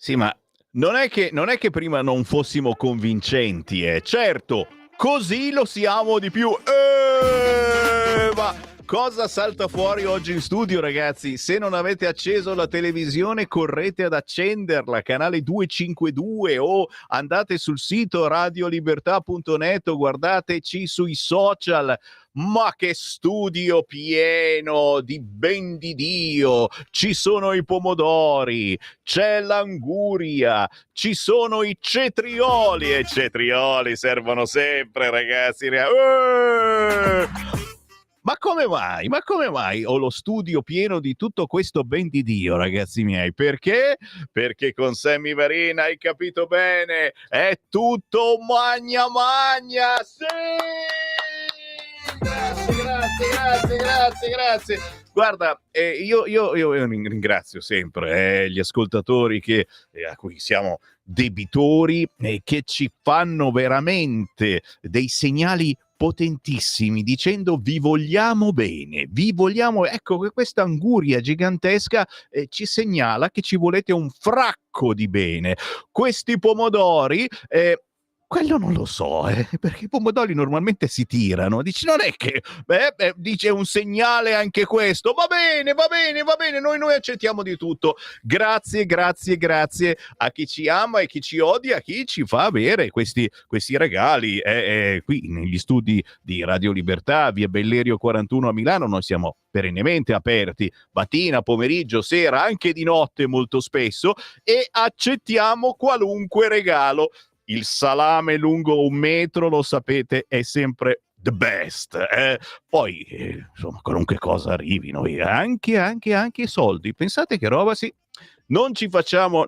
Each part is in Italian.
Sì, ma non è che prima non fossimo convincenti, certo, così lo siamo di più. Ma cosa salta fuori oggi in studio, ragazzi? Se non avete acceso la televisione, correte ad accenderla, canale 252, o andate sul sito radiolibertà.net o guardateci sui social. Ma che studio pieno di ben di Dio! Ci sono i pomodori, c'è l'anguria, ci sono i cetrioli, e i cetrioli servono sempre, ragazzi. Ma come mai? Ma come mai ho lo studio pieno di tutto questo ben di Dio, ragazzi miei? Perché? Perché con Sammy Varin, hai capito bene, è tutto magna magna. Sì! Grazie. Guarda, io ringrazio sempre gli ascoltatori a cui siamo debitori, che ci fanno veramente dei segnali potentissimi dicendo vi vogliamo bene, vi vogliamo. Ecco che questa anguria gigantesca ci segnala che ci volete un fracco di bene. Questi pomodori, quello non lo so, perché i pomodori normalmente si tirano. Dici, non è che, dice un segnale anche questo. Va bene, noi accettiamo di tutto. Grazie a chi ci ama e chi ci odia, a chi ci fa avere questi regali. Qui negli studi di Radio Libertà, via Bellerio 41 a Milano, noi siamo perennemente aperti, mattina, pomeriggio, sera, anche di notte molto spesso, e accettiamo qualunque regalo. Il salame lungo 1 metro, lo sapete, è sempre the best. Poi, insomma, qualunque cosa arrivi, noi anche soldi. Pensate che roba, sì. Non ci facciamo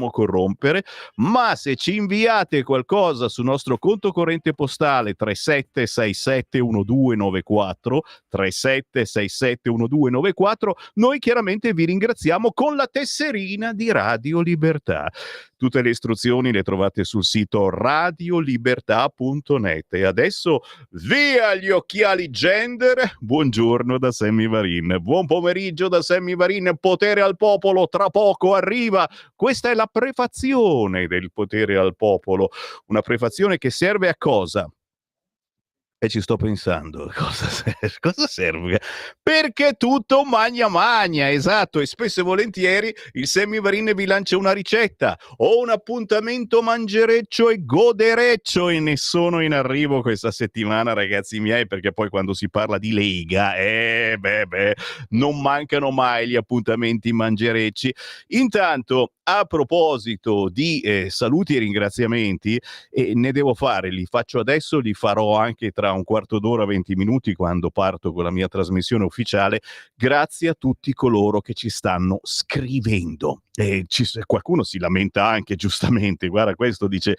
corrompere, ma se ci inviate qualcosa sul nostro conto corrente postale 37671294, 37671294, noi chiaramente vi ringraziamo con la tesserina di Radio Libertà. Tutte le istruzioni le trovate sul sito radiolibertà.net. E adesso via gli occhiali gender. Buongiorno da Sammy Varin. Buon pomeriggio da Sammy Varin. Potere al popolo tra poco arriva. Questa è la prefazione del potere al popolo. Una prefazione che serve a cosa? E ci sto pensando, cosa serve? Perché tutto magna magna, esatto, e spesso e volentieri il Semivarin vi lancia una ricetta o un appuntamento mangereccio e godereccio, e ne sono in arrivo questa settimana, ragazzi miei, perché poi quando si parla di Lega, non mancano mai gli appuntamenti mangerecci. Intanto, a proposito di saluti e ringraziamenti, e ne devo fare, li faccio adesso, li farò anche tra un quarto d'ora, 20 minuti, quando parto con la mia trasmissione ufficiale. Grazie a tutti coloro che ci stanno scrivendo. Qualcuno si lamenta anche, giustamente, guarda, questo dice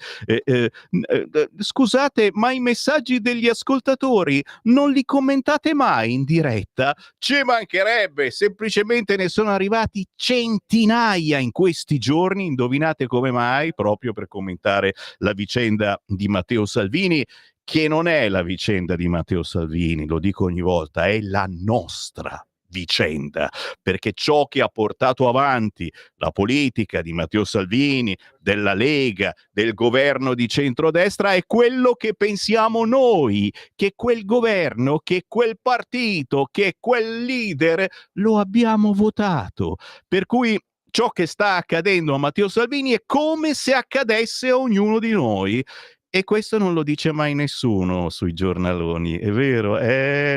scusate, ma i messaggi degli ascoltatori non li commentate mai in diretta? Ci mancherebbe, semplicemente ne sono arrivati centinaia in questi giorni. Indovinate come mai? Proprio per commentare la vicenda di Matteo Salvini, che non è la vicenda di Matteo Salvini, lo dico ogni volta, è la nostra vicenda, perché ciò che ha portato avanti la politica di Matteo Salvini, della Lega, del governo di centrodestra, è quello che pensiamo noi, che quel governo, che quel partito, che quel leader lo abbiamo votato. Per cui ciò che sta accadendo a Matteo Salvini è come se accadesse a ognuno di noi. E questo non lo dice mai nessuno sui giornaloni, è vero?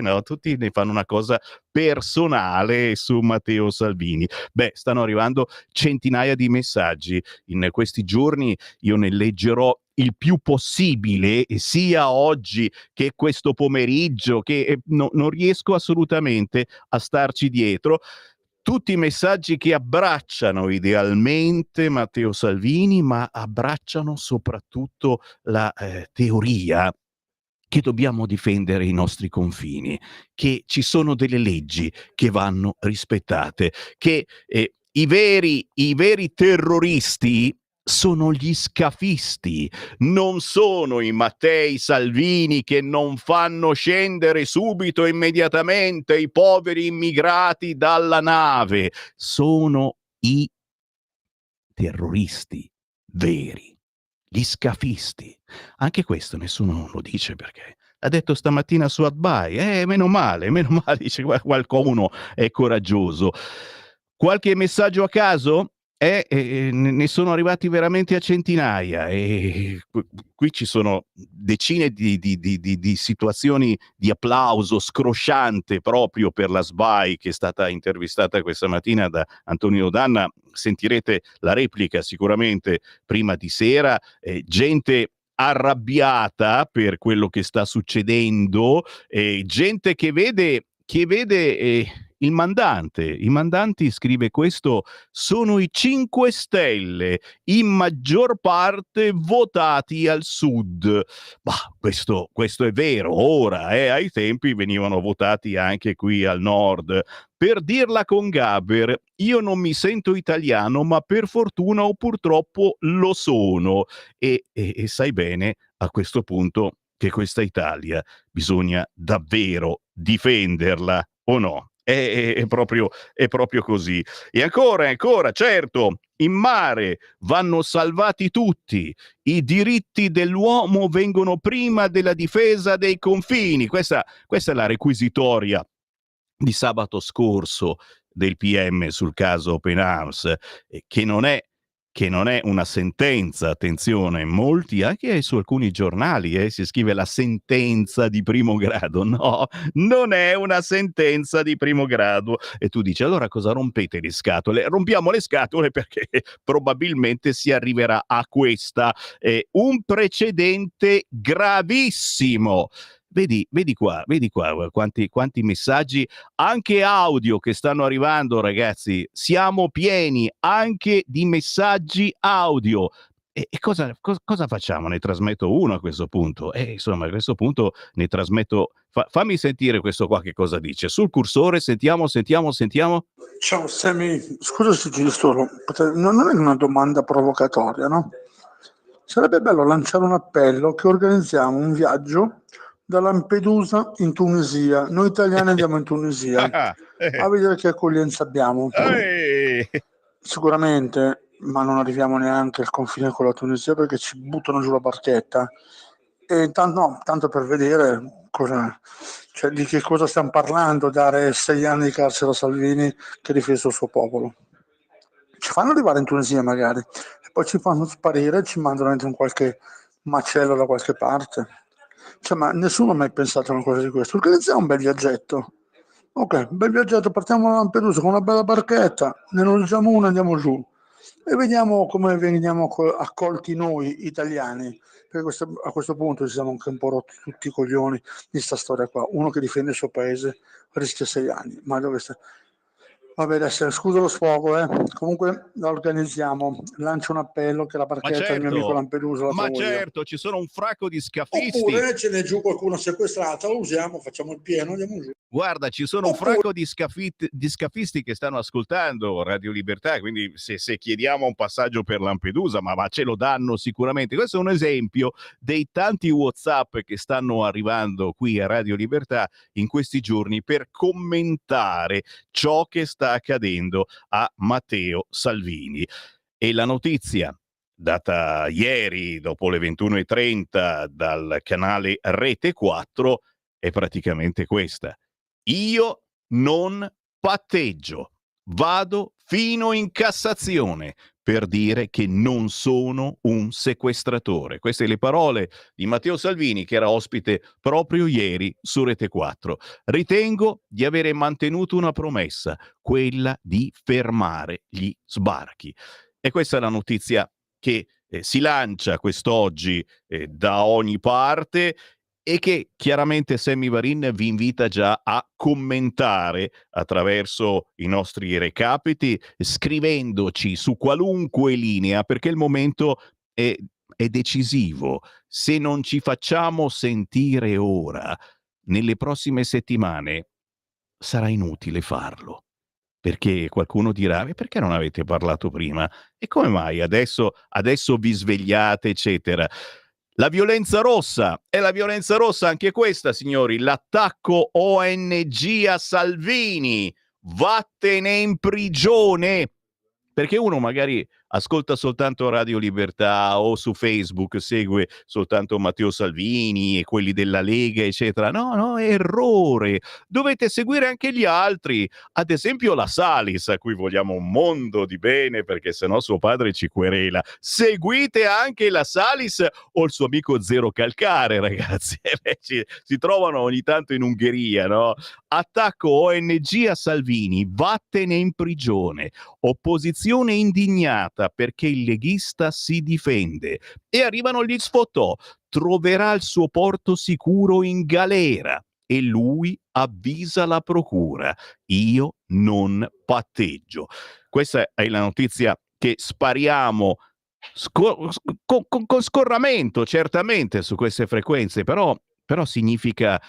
No, tutti ne fanno una cosa personale su Matteo Salvini. Stanno arrivando centinaia di messaggi in questi giorni, io ne leggerò il più possibile, sia oggi che questo pomeriggio, che non riesco assolutamente a starci dietro. Tutti i messaggi che abbracciano idealmente Matteo Salvini, ma abbracciano soprattutto la teoria che dobbiamo difendere i nostri confini, che ci sono delle leggi che vanno rispettate, che i veri terroristi sono gli scafisti, non sono i Mattei Salvini che non fanno scendere subito, immediatamente, i poveri immigrati dalla nave, sono i terroristi veri, gli scafisti. Anche questo nessuno lo dice perché ha detto stamattina su Adbai, meno male, dice qualcuno è coraggioso. Qualche messaggio a caso? Ne sono arrivati veramente a centinaia e qui ci sono decine di situazioni di applauso scrosciante proprio per la SBAI che è stata intervistata questa mattina da Antonio Danna. Sentirete la replica sicuramente prima di sera, gente arrabbiata per quello che sta succedendo, gente che vede il mandante. I mandanti, scrive questo, sono i 5 Stelle, in maggior parte votati al sud. Bah, questo è vero, ora, ai tempi venivano votati anche qui al nord. Per dirla con Gaber, io non mi sento italiano, ma per fortuna o purtroppo lo sono. E sai bene a questo punto che questa Italia bisogna davvero difenderla, o no? È proprio così. E ancora, certo, in mare vanno salvati tutti. I diritti dell'uomo vengono prima della difesa dei confini. Questa è la requisitoria di sabato scorso del PM sul caso Open Arms, che non è una sentenza, attenzione, molti, anche su alcuni giornali, si scrive la sentenza di primo grado. No, non è una sentenza di primo grado. E tu dici, allora cosa rompete le scatole? Rompiamo le scatole perché probabilmente si arriverà a questa. Un precedente gravissimo. Vedi qua quanti messaggi, anche audio che stanno arrivando, ragazzi. Siamo pieni anche di messaggi audio. E cosa facciamo? Ne trasmetto uno a questo punto. Insomma, a questo punto ne trasmetto. Fammi sentire questo qua che cosa dice. Sul cursore, sentiamo. Ciao Sammy, scusa se ti disturbo, non è una domanda provocatoria, no? Sarebbe bello lanciare un appello che organizziamo un viaggio da Lampedusa in Tunisia. Noi italiani andiamo in Tunisia a vedere che accoglienza abbiamo. Sicuramente, ma non arriviamo neanche al confine con la Tunisia perché ci buttano giù la barchetta. E tanto per vedere di che cosa stiamo parlando, dare 6 anni di carcere a Salvini che ha difeso il suo popolo. Ci fanno arrivare in Tunisia magari, e poi ci fanno sparire e ci mandano dentro in qualche macello da qualche parte. Ma nessuno ha mai pensato a una cosa di questo. Organizziamo un bel viaggetto. Ok, bel viaggetto, partiamo da Lampedusa con una bella barchetta, ne noleggiamo una e andiamo giù. E vediamo come veniamo accolti noi italiani, perché a questo punto ci siamo anche un po' rotti tutti i coglioni di questa storia qua. Uno che difende il suo paese rischia 6 anni, ma dove sta? Vabbè, adesso scusa lo sfogo, comunque la organizziamo, lancio un appello che la barchetta del mio amico Lampedusa la trovo io. Certo, ci sono un fracco di scafisti. Oppure ce n'è giù qualcuno sequestrato, lo usiamo, facciamo il pieno, andiamo giù. Guarda, ci sono un fracco di scafisti che stanno ascoltando Radio Libertà, quindi se chiediamo un passaggio per Lampedusa, ma ce lo danno sicuramente. Questo è un esempio dei tanti WhatsApp che stanno arrivando qui a Radio Libertà in questi giorni per commentare ciò che sta accadendo a Matteo Salvini. E la notizia data ieri dopo le 21:30 dal canale Rete 4 è praticamente questa. Io non patteggio, vado fino in Cassazione per dire che non sono un sequestratore. Queste le parole di Matteo Salvini, che era ospite proprio ieri su Rete 4. Ritengo di avere mantenuto una promessa, quella di fermare gli sbarchi. E questa è la notizia che si lancia quest'oggi da ogni parte e che chiaramente Sammy Varin vi invita già a commentare attraverso i nostri recapiti, scrivendoci su qualunque linea, perché il momento è decisivo. Se non ci facciamo sentire ora, nelle prossime settimane sarà inutile farlo. Perché qualcuno dirà: "E perché non avete parlato prima? E come mai adesso vi svegliate, eccetera?" La violenza rossa, è la violenza rossa anche questa, signori, l'attacco ONG a Salvini. Vattene in prigione. Perché uno magari ascolta soltanto Radio Libertà o su Facebook segue soltanto Matteo Salvini e quelli della Lega, eccetera. No, no, errore. Dovete seguire anche gli altri, ad esempio la Salis, a cui vogliamo un mondo di bene perché sennò suo padre ci querela. Seguite anche la Salis o il suo amico Zero Calcare, ragazzi. Si trovano ogni tanto in Ungheria, no? Attacco ONG a Salvini, vattene in prigione. Opposizione indignata perché il leghista si difende. E arrivano gli sfottò. Troverà il suo porto sicuro in galera. E lui avvisa la procura. Io non patteggio. Questa è la notizia che spariamo con scorramento, certamente, su queste frequenze, però significa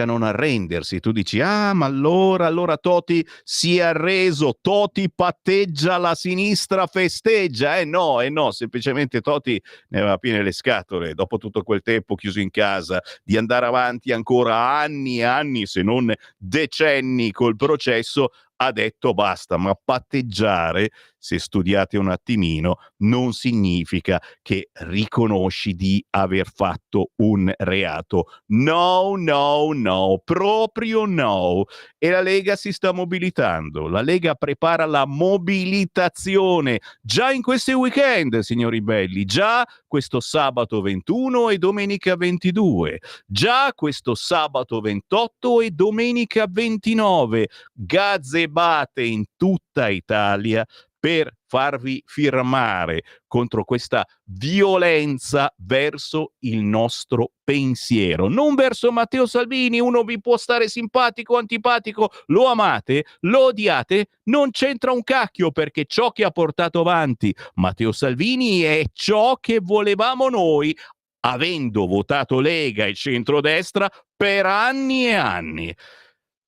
non arrendersi. Tu dici, ma allora Toti si è arreso, Toti patteggia, la sinistra festeggia. No, semplicemente Toti ne aveva piene le scatole, dopo tutto quel tempo chiuso in casa, di andare avanti ancora anni e anni, se non decenni col processo. Ha detto basta, ma patteggiare, se studiate un attimino, non significa che riconosci di aver fatto un reato. No, proprio no. E la Lega si sta mobilitando. La Lega prepara la mobilitazione già in questi weekend, signori belli, già questo sabato 21 e domenica 22, già questo sabato 28 e domenica 29. Gazebate in tutta Italia per farvi firmare contro questa violenza verso il nostro pensiero, non verso Matteo Salvini. Uno vi può stare simpatico o antipatico, lo amate, lo odiate, non c'entra un cacchio, perché ciò che ha portato avanti Matteo Salvini è ciò che volevamo noi, avendo votato Lega e centrodestra per anni e anni.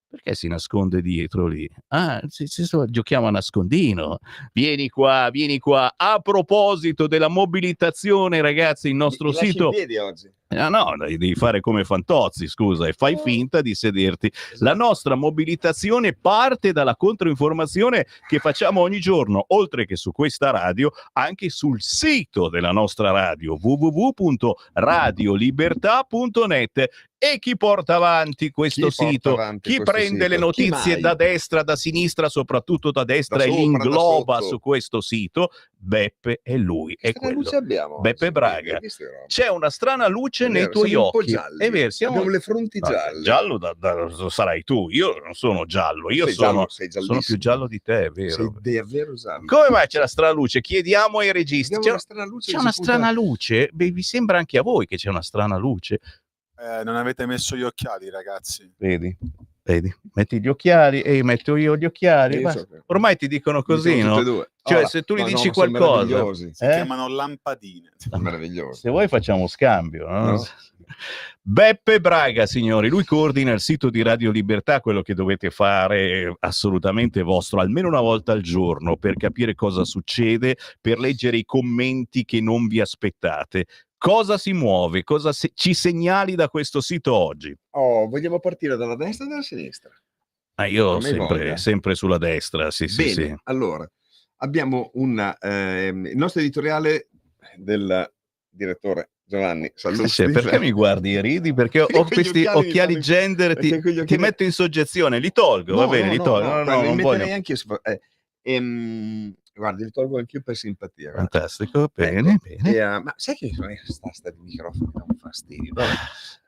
Perché si nasconde dietro lì? Giochiamo a nascondino. Vieni qua. A proposito della mobilitazione, ragazzi, il nostro sito... in piedi oggi. No, devi fare come Fantozzi, scusa, e fai finta di sederti. Esatto. La nostra mobilitazione parte dalla controinformazione che facciamo ogni giorno, oltre che su questa radio, anche sul sito della nostra radio, www.radiolibertà.net. E chi porta avanti questo sito? Chi prende le notizie da destra, da sinistra, soprattutto da destra, e li ingloba su questo sito? Beppe è lui, è quello. Luce abbiamo Beppe Braga. C'è una strana luce nei tuoi occhi. È vero, abbiamo le fronti gialle. Giallo sarai tu. Io non sono giallo, io sono più giallo di te, è vero. Sei davvero giallo. Come mai c'è la strana luce? Chiediamo ai registi. C'è una strana luce? Beh, vi sembra anche a voi che c'è una strana luce? Non avete messo gli occhiali, ragazzi. Vedi, metti gli occhiali e metto io gli occhiali. Ormai ti dicono così, no? Cioè, se tu gli dici qualcosa, si chiamano lampadine. Meraviglioso. Se vuoi facciamo scambio, no? Beppe Braga, signori, lui coordina il sito di Radio Libertà. Quello che dovete fare è assolutamente vostro, almeno una volta al giorno, per capire cosa succede, per leggere i commenti che non vi aspettate. Cosa si muove? Cosa ci segnali da questo sito oggi? Vogliamo partire dalla destra o dalla sinistra? Io sempre sulla destra, sì. Allora, abbiamo il nostro editoriale del direttore Giovanni Sallusti. Perché mi guardi e ridi? Perché ho questi occhiali gender, ti metto in soggezione, li tolgo, va bene, li tolgo. No, non voglio. Anche guarda, li tolgo anch'io per simpatia. Fantastico, bene. Ma sai che sta di microfono mi dà un fastidio.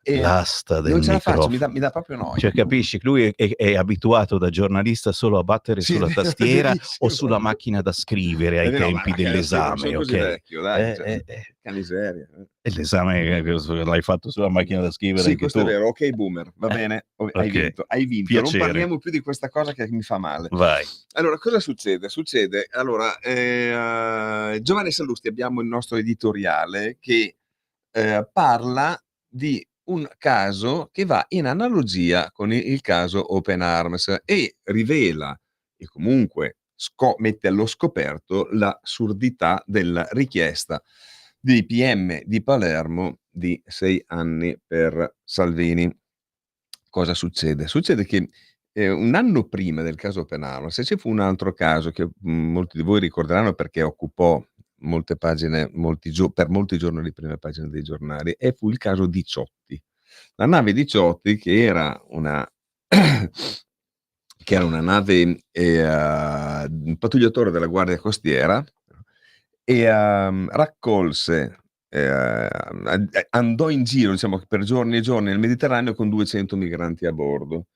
L'asta del non ce la microfono. faccio, mi dà proprio noia. Cioè, capisci, lui è abituato da giornalista solo a battere sulla tastiera o sulla macchina da scrivere ai tempi dell'esame, ok? Vecchio, dai, che miseria. E l'esame l'hai fatto sulla macchina da scrivere? Sì, anche questo tu? è vero. Ok, boomer, va bene. Hai vinto. Piacere. Non parliamo più di questa cosa che mi fa male. Vai. Allora, cosa succede? Allora, Giovanni Sallusti, abbiamo il nostro editoriale che parla di un caso che va in analogia con il caso Open Arms e rivela e comunque mette allo scoperto l'assurdità della richiesta dei PM di Palermo di 6 anni per Salvini. Cosa succede? Succede che un anno prima del caso Open se ci fu un altro caso che molti di voi ricorderanno perché occupò molte pagine, per molti giorni le prime pagine dei giornali, e fu il caso Diciotti. La nave Diciotti, che era una nave un pattugliatore della Guardia Costiera, e raccolse, andò in giro, diciamo, per giorni e giorni nel Mediterraneo con 200 migranti a bordo.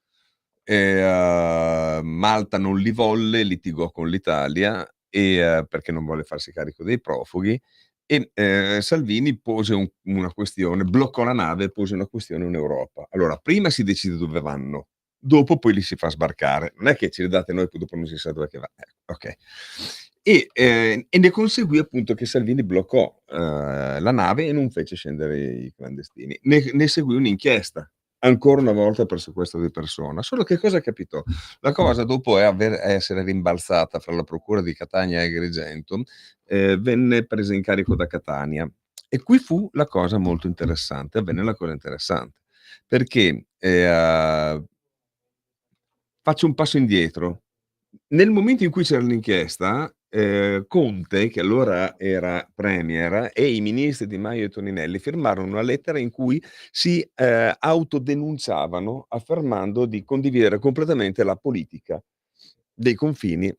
Malta non li volle, litigò con l'Italia perché non volle farsi carico dei profughi, e Salvini pose una questione, bloccò la nave e pose una questione in Europa. Allora, prima si decide dove vanno, dopo poi li si fa sbarcare. Non è che ce li date noi, poi dopo non si sa dove che va. Ok. E ne conseguì appunto che Salvini bloccò la nave e non fece scendere i clandestini. Ne seguì un'inchiesta, ancora una volta per sequestro di persona. Solo che cosa capitò? La cosa, dopo essere rimbalzata fra la procura di Catania e Agrigento, venne presa in carico da Catania. E qui fu la cosa molto interessante, avvenne la cosa interessante, perché faccio un passo indietro. Nel momento in cui c'era l'inchiesta, Conte, che allora era premier, e i ministri Di Maio e Toninelli firmarono una lettera in cui si autodenunciavano, affermando di condividere completamente la politica dei confini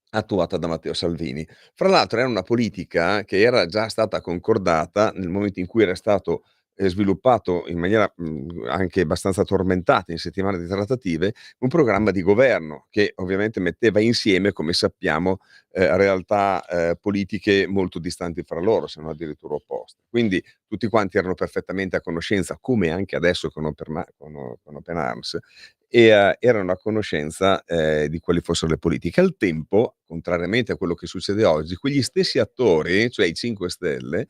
attuata da Matteo Salvini. Fra l'altro era una politica che era già stata concordata nel momento in cui era stato sviluppato in maniera anche abbastanza tormentata in settimane di trattative, un programma di governo che ovviamente metteva insieme, come sappiamo, realtà politiche molto distanti fra loro, se non addirittura opposte. Quindi tutti quanti erano perfettamente a conoscenza, come anche adesso con Open Arms, e erano a conoscenza di quali fossero le politiche. Al tempo, contrariamente a quello che succede oggi, quegli stessi attori, cioè i 5 Stelle,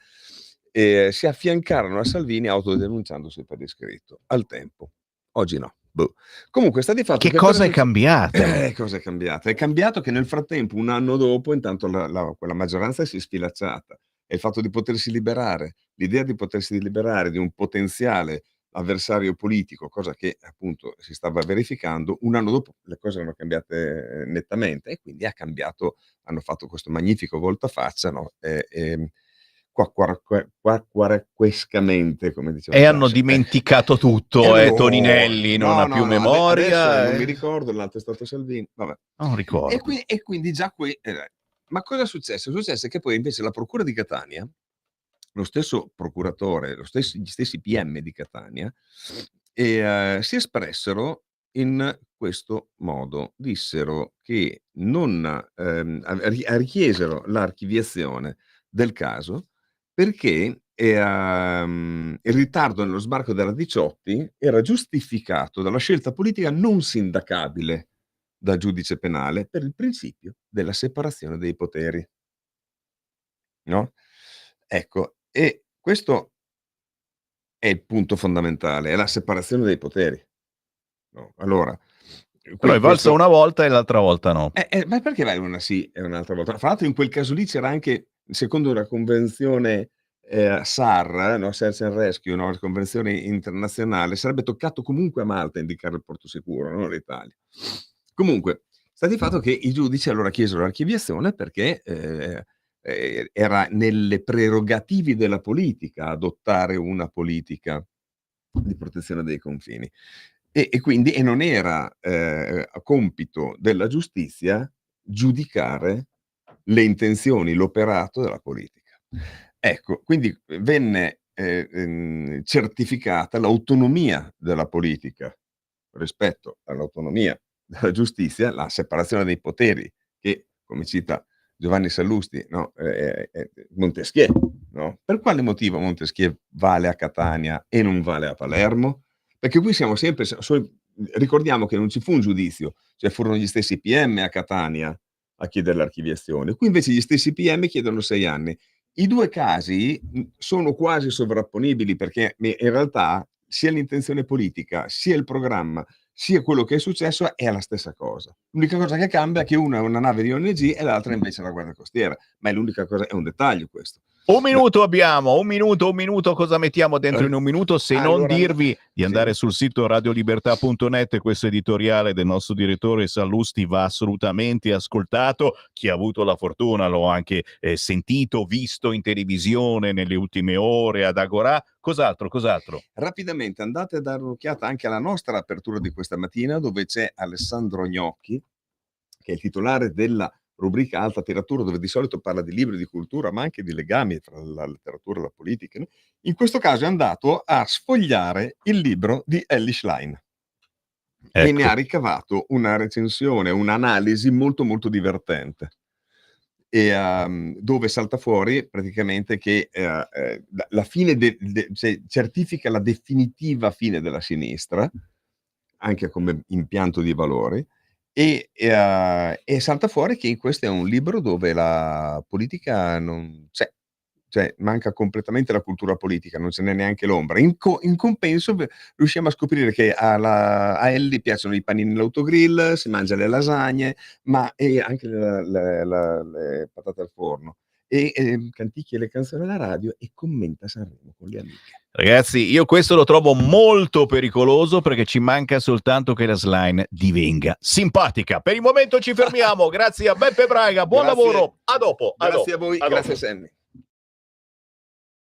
si affiancarono a Salvini autodenunciandosi per iscritto. Al tempo. Oggi no. Boh. Comunque sta di fatto Che cosa è cambiato? Cosa è cambiato? È cambiato che nel frattempo, un anno dopo, intanto quella maggioranza si è sfilacciata, e il fatto di potersi liberare, l'idea di potersi liberare di un potenziale avversario politico, cosa che appunto si stava verificando, un anno dopo le cose erano cambiate nettamente, e quindi hanno fatto questo magnifico voltafaccia, no? Quacquarescamente, come diceva E hanno Sasha. dimenticato tutto, Toninelli non ha più memoria. Adesso non mi ricordo, l'altro è stato Salvini, vabbè. Non ricordo. E quindi già qui, ma cosa è successo? Successe che poi invece la procura di Catania, lo stesso procuratore, gli stessi PM di Catania, si espressero in questo modo. Dissero che richiesero l'archiviazione del caso perché il ritardo nello sbarco della Diciotti era giustificato dalla scelta politica non sindacabile da giudice penale per il principio della separazione dei poteri. No? Ecco, e questo è il punto fondamentale, è la separazione dei poteri. No? Allora, però è valsa una volta e l'altra volta no. Ma perché vale una sì e un'altra volta? Fra l'altro in quel caso lì c'era anche, secondo una convenzione SAR, no? Search and Rescue, no? La convenzione internazionale, sarebbe toccato comunque a Malta indicare il porto sicuro, non l'Italia. Comunque, sta di fatto che i giudici allora chiesero l'archiviazione perché era nelle prerogativi della politica adottare una politica di protezione dei confini. E quindi non era compito della giustizia giudicare le intenzioni, l'operato della politica. Ecco, quindi venne certificata l'autonomia della politica rispetto all'autonomia della giustizia, la separazione dei poteri che, come cita Giovanni Sallusti, no? Montesquieu, no? Per quale motivo Montesquieu vale a Catania e non vale a Palermo? Perché qui siamo sempre, ricordiamo che non ci fu un giudizio, cioè furono gli stessi PM a Catania a chiedere l'archiviazione, qui invece gli stessi PM chiedono 6 anni. I due casi sono quasi sovrapponibili perché in realtà sia l'intenzione politica, sia il programma, sia quello che è successo è la stessa cosa. L'unica cosa che cambia è che una è una nave di ONG e l'altra invece è la Guardia Costiera, ma è l'unica cosa, è un dettaglio questo. Un minuto abbiamo, un minuto, cosa mettiamo dentro in un minuto se non Allora, dirvi di andare sì. sul sito radiolibertà.net, questo editoriale del nostro direttore Sallusti va assolutamente ascoltato, chi ha avuto la fortuna l'ho anche sentito, visto in televisione nelle ultime ore ad Agorà, cos'altro? Rapidamente andate a dare un'occhiata anche alla nostra apertura di questa mattina, dove c'è Alessandro Gnocchi, che è il titolare della rubrica Alta Letteratura, dove di solito parla di libri di cultura, ma anche di legami tra la letteratura e la politica. No? In questo caso è andato a sfogliare il libro di Elly Schlein e ne ha ricavato una recensione, un'analisi molto molto divertente. E dove salta fuori praticamente che la fine cioè, certifica la definitiva fine della sinistra, anche come impianto di valori, e salta fuori che questo è un libro dove la politica non c'è, cioè manca completamente la cultura politica, non ce n'è neanche l'ombra. In compenso riusciamo a scoprire che a Elly piacciono i panini nell'autogrill, si mangia le lasagne, ma anche le patate al forno, e canticchia le canzoni alla radio e commenta Sanremo con le amiche. Ragazzi, io questo lo trovo molto pericoloso perché ci manca soltanto che la Schlein divenga simpatica. Per il momento ci fermiamo, grazie a Beppe Braga, buon Grazie. lavoro, a dopo. Grazie a voi, a grazie dopo. Sammy.